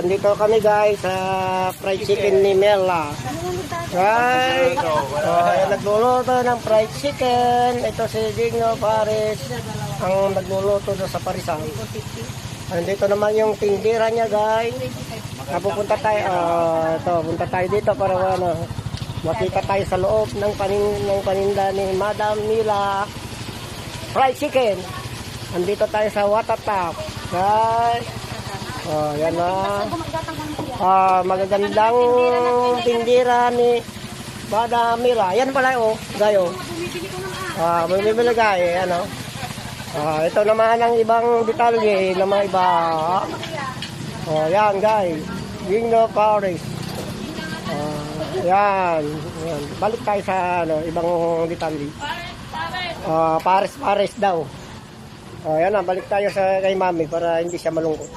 Andito kami guys sa fried chicken ni Mela. Right. Ayan, nagluluto ng fried chicken. Ito si Digno Paris ang nagluluto sa Parisan. Andito naman yung tindira niya guys. Pupunta tayo. Punta tayo dito para makita tayo sa loob ng paninda ni Madam Mila fried chicken. Andito tayo sa Watatap. Guys. Yan na. Magagandang tindira ni Madam Mila. Yan pala gayo. Bumibili guys. Ano? Ito naman ang ibang detalye ng mga iba. Yan guys. Digno Paris. Yan. Balik tayo sa ibang detalye. Paris daw. Yan na, balik tayo kay Mami para hindi siya malungkot.